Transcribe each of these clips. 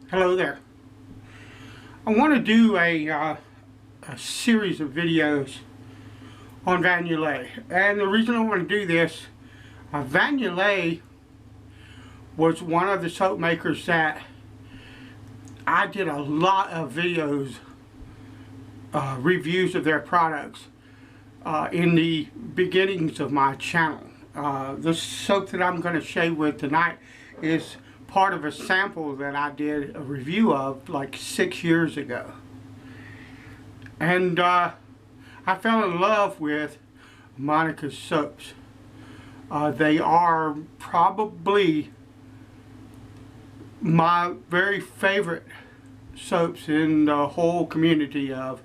Hello there. I want to do a series of videos on Yulay, and the reason I want to do this, Yulay was one of the soap makers that I did a lot of videos, reviews of their products in the beginnings of my channel. The soap that I'm going to share with tonight is part of a sample that I did a review of like 6 years ago. And I fell in love with Monica's soaps. They are probably my very favorite soaps in the whole community of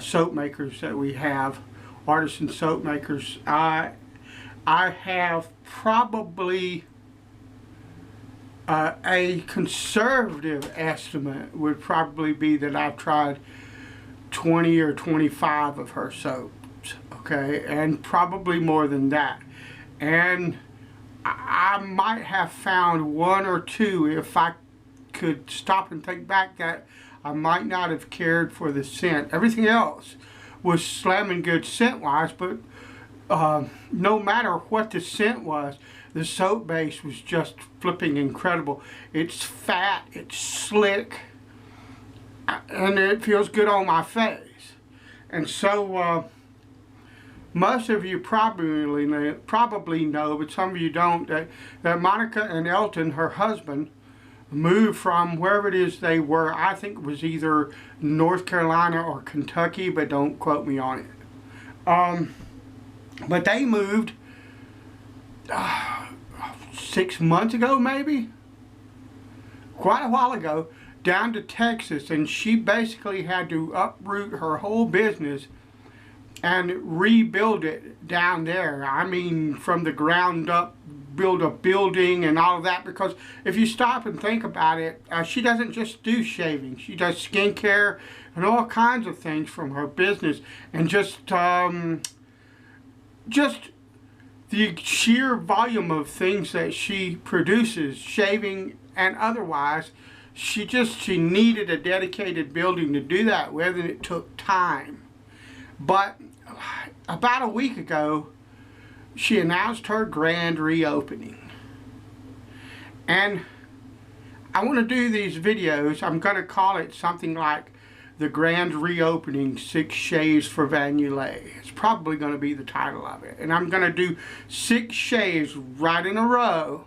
soap makers that we have, artisan soap makers. I have probably a conservative estimate would probably be that I've tried 20 or 25 of her soaps, okay, and probably more than that. And I might have found one or two, if I could stop and think back, that I might not have cared for the scent. Everything else was slamming good scent-wise, but no matter what the scent was, the soap base was just flipping incredible. It's fat, it's slick, and it feels good on my face. And so most of you probably know, but some of you don't, that Monica and Elton, her husband, moved from wherever it is they were. I think it was either North Carolina or Kentucky, but don't quote me on it. But they moved 6 months ago, maybe, quite a while ago, down to Texas, and she basically had to uproot her whole business and rebuild it down there. I mean, from the ground up, build a building and all of that, because if you stop and think about it, she doesn't just do shaving. She does skincare and all kinds of things from her business, and just the sheer volume of things that she produces, shaving and otherwise, she needed a dedicated building to do that with, and it took time. But about a week ago, she announced her grand reopening. And I want to do these videos. I'm going to call it something like the Grand Reopening 6 Shaves for Yulay. It's probably going to be the title of it. And I'm going to do 6 shaves right in a row.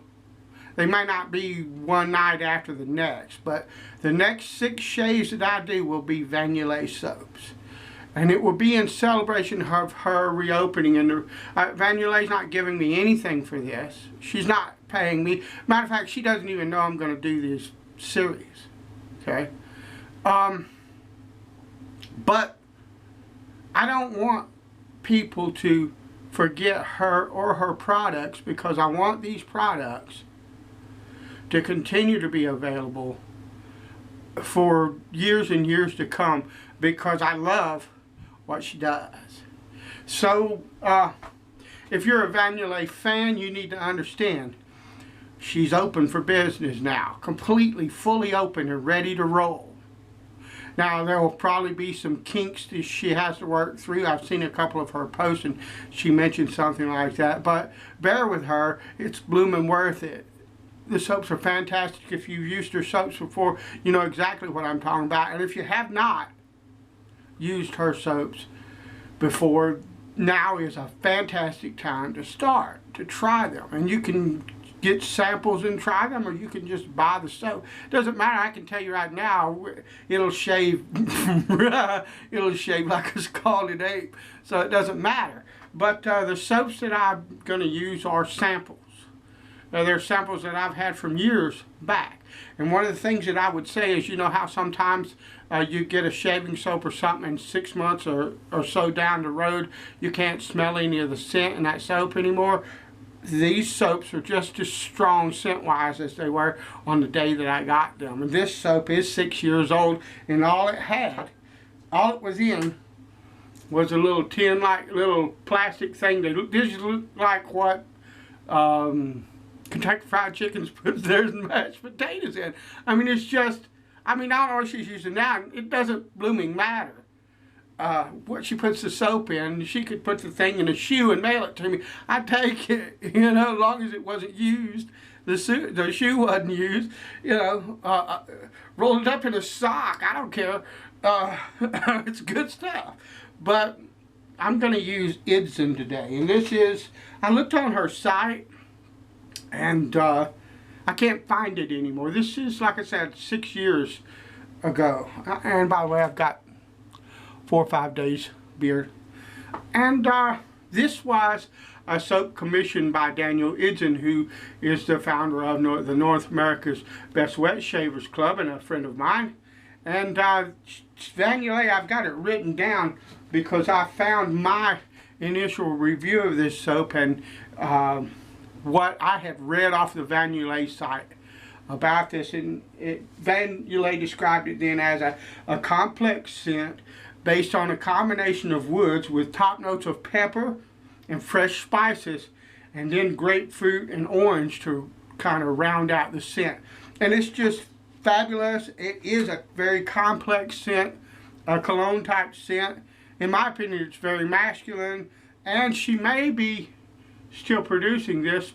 They might not be one night after the next, but the next 6 shaves that I do will be Yulay soaps. And it will be in celebration of her reopening. And Yulay's not giving me anything for this. She's not paying me. Matter of fact, she doesn't even know I'm going to do this series. Okay? But I don't want people to forget her or her products, because I want these products to continue to be available for years and years to come, because I love what she does. So if you're a Yulay fan, you need to understand she's open for business now, completely, fully open and ready to roll. Now, there will probably be some kinks that she has to work through. I've seen a couple of her posts and she mentioned something like that. But bear with her. It's blooming worth it. The soaps are fantastic. If you've used her soaps before, you know exactly what I'm talking about. And if you have not used her soaps before, now is a fantastic time to start, to try them. And you can get samples and try them, or you can just buy the soap. Doesn't matter. I can tell you right now, it'll shave it'll shave like a scalded ape, so it doesn't matter. But the soaps that I'm going to use are samples. They're samples that I've had from years back. And one of the things that I would say is, you know how sometimes you get a shaving soap or something, and 6 months or so down the road you can't smell any of the scent in that soap anymore? These soaps are just as strong scent-wise as they were on the day that I got them. And this soap is 6 years old, and all it was in, was a little tin, like little plastic thing. This looked like what Kentucky Fried Chicken's puts theirs mashed potatoes in. I mean, it's just, I mean, I don't know what she's using now. It doesn't blooming matter what she puts the soap in. She could put the thing in a shoe and mail it to me. I'd take it, you know, as long as it wasn't used. The shoe wasn't used, you know, rolled it up in a sock. I don't care. It's good stuff. But I'm going to use Idzan today. And this is, I looked on her site, and I can't find it anymore. This is, like I said, 6 years ago. And by the way, I've got 4 or 5 days beard. And this was a soap commissioned by Daniel Idzan, who is the founder of the North America's Best Wet Shavers Club and a friend of mine. And Yulay, I've got it written down because I found my initial review of this soap and what I had read off the Yulay site about this. And Yulay described it then as a complex scent based on a combination of woods with top notes of pepper and fresh spices, and then grapefruit and orange to kind of round out the scent. And it's just fabulous. It is a very complex scent, a cologne type scent. In my opinion, it's very masculine, and she may be still producing this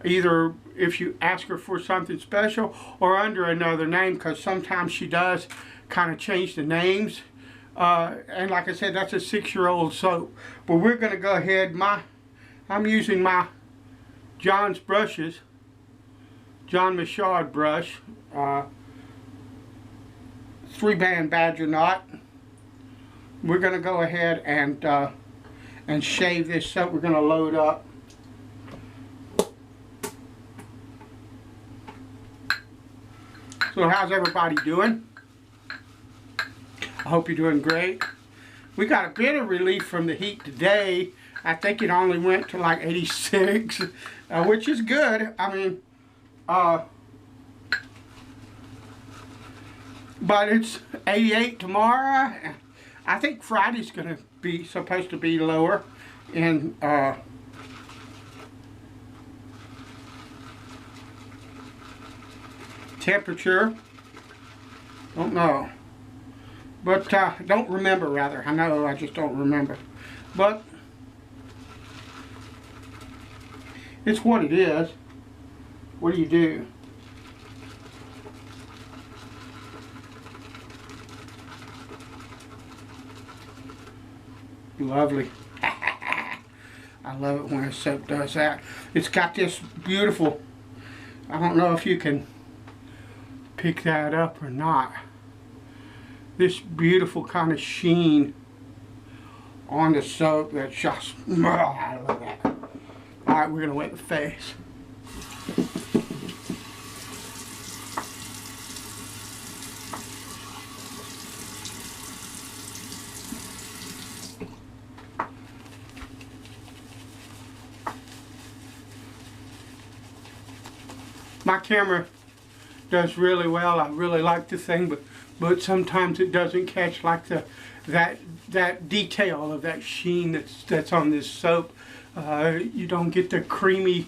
either if you ask her for something special or under another name, because sometimes she does kind of change the names. And like I said, that's a 6-year-old soap. But we're going to go ahead. I'm using my John's brushes, John Michaud brush, 3-band badger knot. We're going to go ahead and shave this soap. We're going to load up. So how's everybody doing? I hope you're doing great. We got a bit of relief from the heat today. I think it only went to like 86, which is good. I mean, but it's 88 tomorrow. I think Friday's going to be supposed to be lower in temperature. Don't know. But don't remember, rather. I know, I just don't remember. But it's what it is. What do you do? Lovely. I love it when a soap does that. It's got this beautiful, I don't know if you can pick that up or not, this beautiful kind of sheen on the soap that's just, I love that. Alright, we're going to wet the face. My camera does really well. I really like the thing, but sometimes it doesn't catch like that detail of that sheen that's on this soap. You don't get the creamy,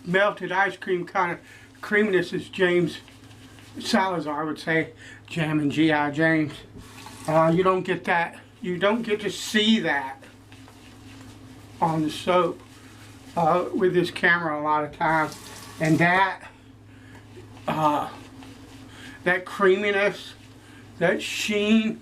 melted ice cream kind of creaminess as James Salazar would say, Jam and G.I. James. You don't get that. You don't get to see that on the soap with this camera a lot of times. And that creaminess, that sheen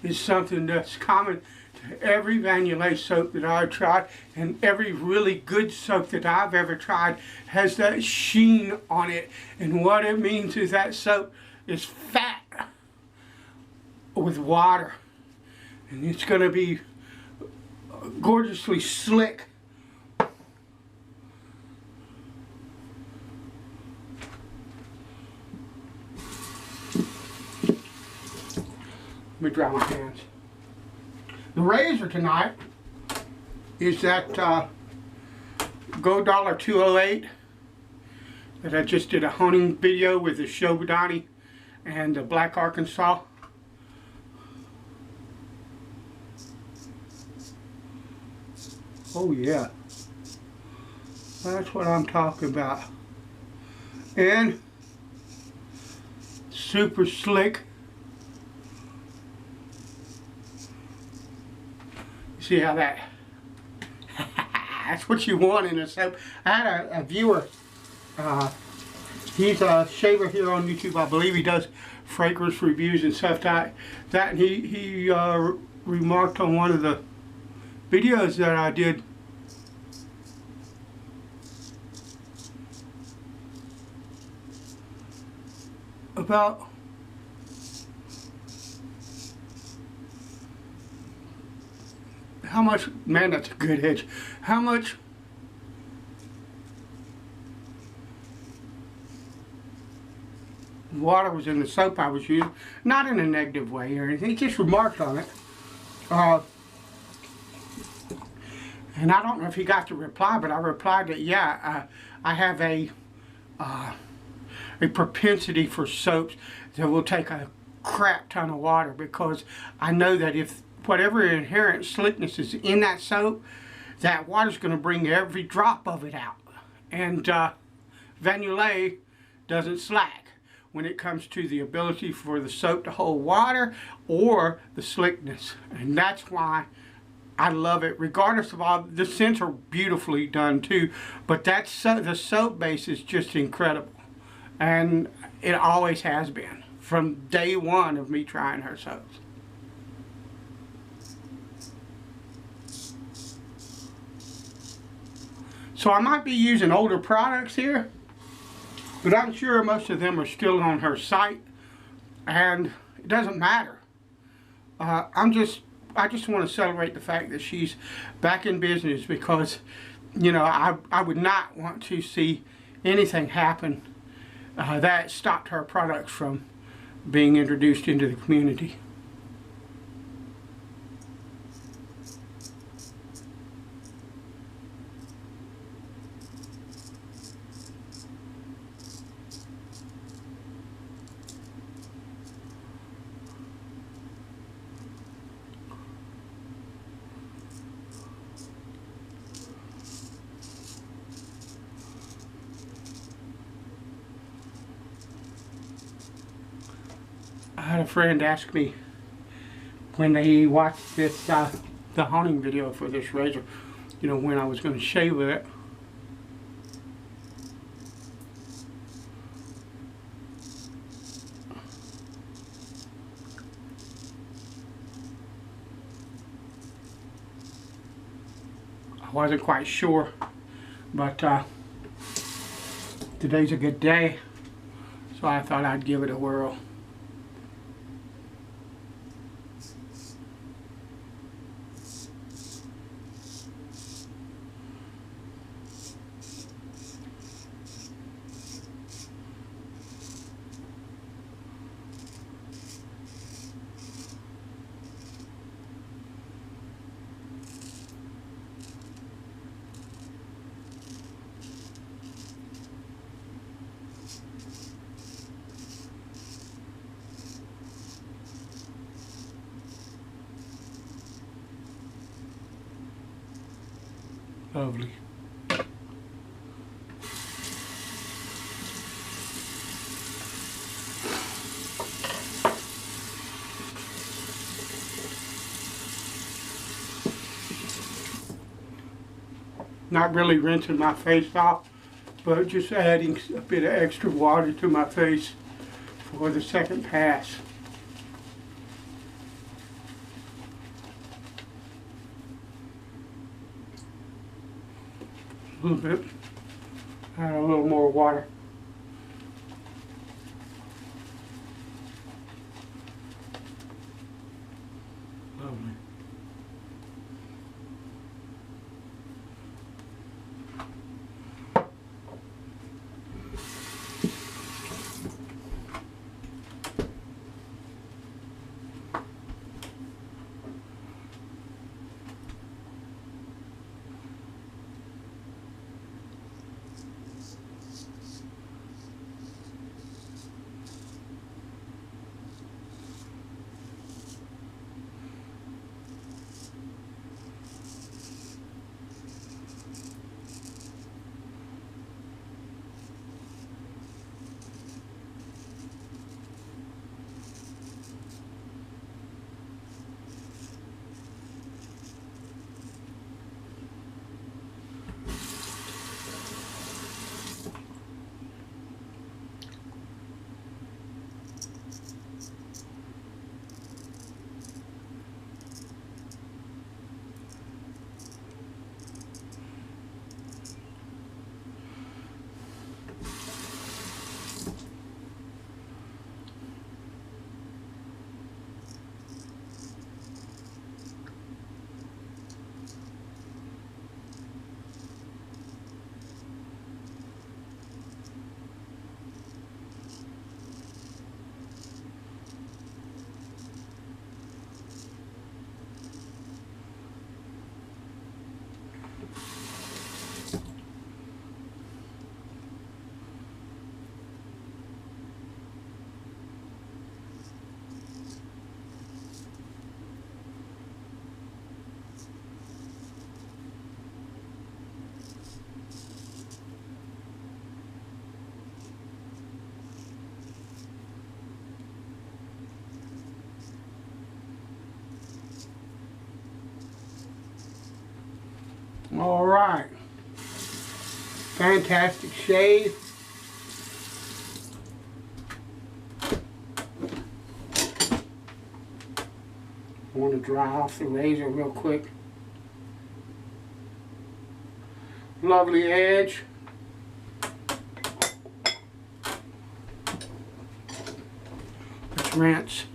is something that's common to every Yulay soap that I've tried, and every really good soap that I've ever tried has that sheen on it. And what it means is that soap is fat with water, and it's going to be gorgeously slick. Let me dry my hands. The razor tonight is that Go Dollar 208 that I just did a honing video with the Shobodani and the Black Arkansas. Oh yeah. That's what I'm talking about. And super slick. See how that, that's what you want in a soap. I had a viewer, he's a shaver here on YouTube. I believe he does fragrance reviews and stuff like that. And he remarked on one of the videos that I did about how much, man, that's a good edge, how much water was in the soap I was using. Not in a negative way or anything, he just remarked on it. And I don't know if he got the reply, but I replied that, yeah, I have a propensity for soaps that will take a crap ton of water, because I know that if whatever inherent slickness is in that soap, that water's going to bring every drop of it out. And Yulay doesn't slack when it comes to the ability for the soap to hold water or the slickness. And that's why I love it, regardless of all, the scents are beautifully done too, but that's the soap base is just incredible. And it always has been, from day one of me trying her soaps. So I might be using older products here, but I'm sure most of them are still on her site, and it doesn't matter. I just want to celebrate the fact that she's back in business, because, you know, I would not want to see anything happen that stopped her products from being introduced into the community. I had a friend ask me when they watched this the haunting video for this razor, you know, when I was going to shave with it. I wasn't quite sure, but today's a good day, so I thought I'd give it a whirl. Lovely. Not really rinsing my face off, but just adding a bit of extra water to my face for the second pass. A little bit. Add a little more water. Lovely. All right. Fantastic shave. I want to dry off the razor real quick. Lovely edge. Let's rinse.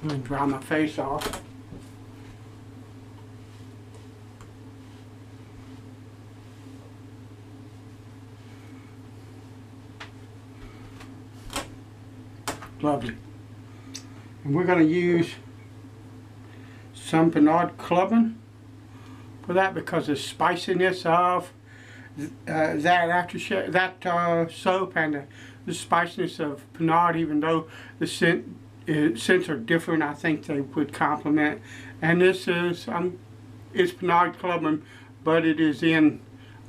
I'm going to dry my face off. Lovely. And we're going to use some Pinard clubbing for that because the spiciness of that soap and the spiciness of Pinard, even though the scents are different, I think they would complement. And this is it's Pinard clubbing, but it is in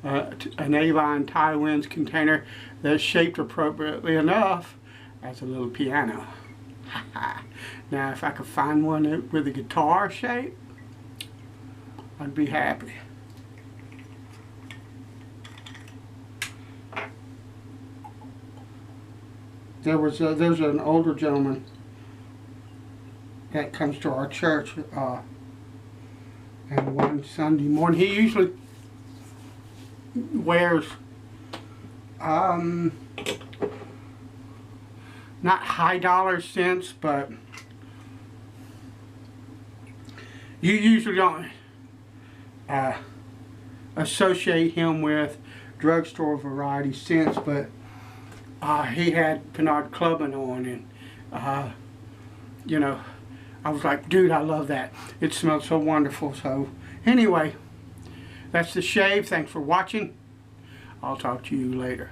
an Avon Tywin's container that's shaped appropriately enough as a little piano. Now if I could find one with a guitar shape, I'd be happy. There's an older gentleman that comes to our church and one Sunday morning. He usually wears not high dollar scents, but you usually don't associate him with drugstore variety scents, but he had Pinard clubbing on, and you know, I was like, dude, I love that. It smells so wonderful. So anyway, that's the shave. Thanks for watching. I'll talk to you later.